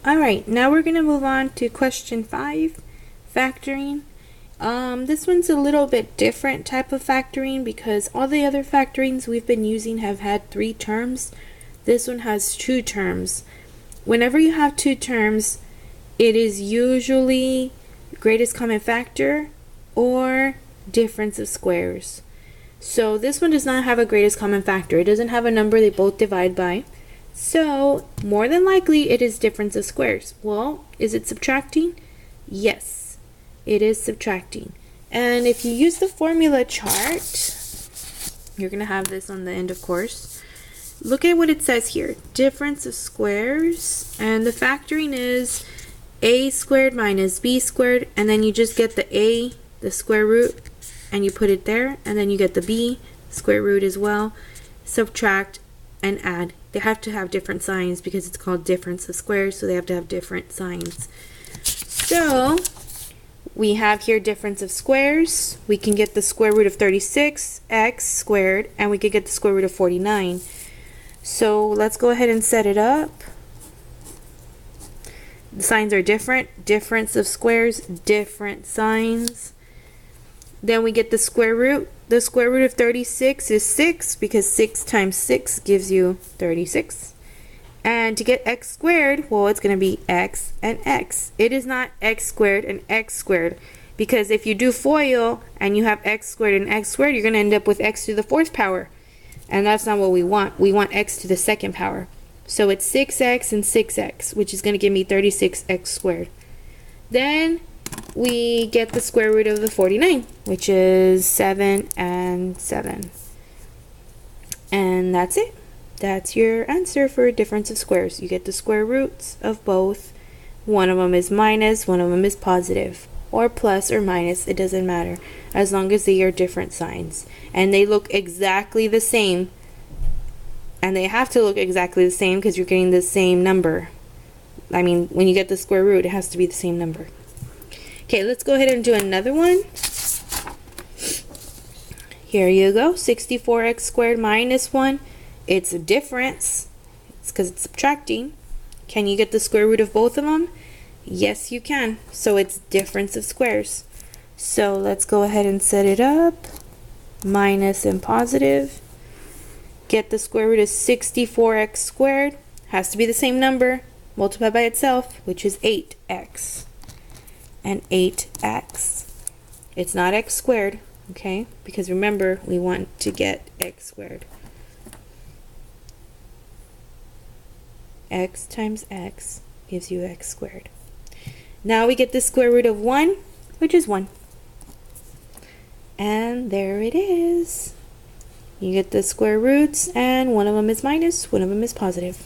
Alright, now we're going to move on to question 5, factoring. This one's a little bit different type of factoring because all the other factorings we've been using have had 3 terms. This one has 2 terms. Whenever you have 2 terms, it is usually greatest common factor or difference of squares. So this one does not have a greatest common factor. It doesn't have a number they both divide by. So more than likely it is difference of squares. Well, is it subtracting? Yes, it is subtracting. And if you use the formula chart, you're going to have this on the end, of course. Look at what it says here. Difference of squares. And the factoring is a squared minus b squared. And then you just get the a, the square root, and you put it there. And then you get the b, square root as well. Subtract and add. They have to have different signs because it's called difference of squares, so they have to have different signs. So we have here difference of squares. We can get the square root of 36, x squared, and we could get the square root of 49. So let's go ahead and set it up. The signs are different. Difference of squares, different signs. Then we get the square root. The square root of 36 is 6 because 6 times 6 gives you 36. And to get x squared, well, it's going to be x and x. It is not x squared and x squared because if you do FOIL and you have x squared and x squared, you're going to end up with x to the 4th power. And that's not what we want. We want x to the 2nd power. So it's 6x and 6x, which is going to give me 36x squared. Then we get the square root of the 49, which is 7 and 7. And that's it. That's your answer for difference of squares. You get the square roots of both. One of them is minus, one of them is positive, or plus or minus, it doesn't matter, as long as they are different signs. And they look exactly the same. And they have to look exactly the same because you're getting the same number. I mean, when you get the square root, it has to be the same number. Okay, let's go ahead and do another one. Here you go, 64x squared minus 1. It's a difference. It's because it's subtracting. Can you get the square root of both of them? Yes, you can. So it's difference of squares. So let's go ahead and set it up. Minus and positive. Get the square root of 64x squared. Has to be the same number. Multiply by itself, which is 8x. And 8x. It's not x squared, okay? Because remember, we want to get x squared. X times x gives you x squared. Now we get the square root of 1, which is 1. And there it is. You get the square roots, and one of them is minus, one of them is positive.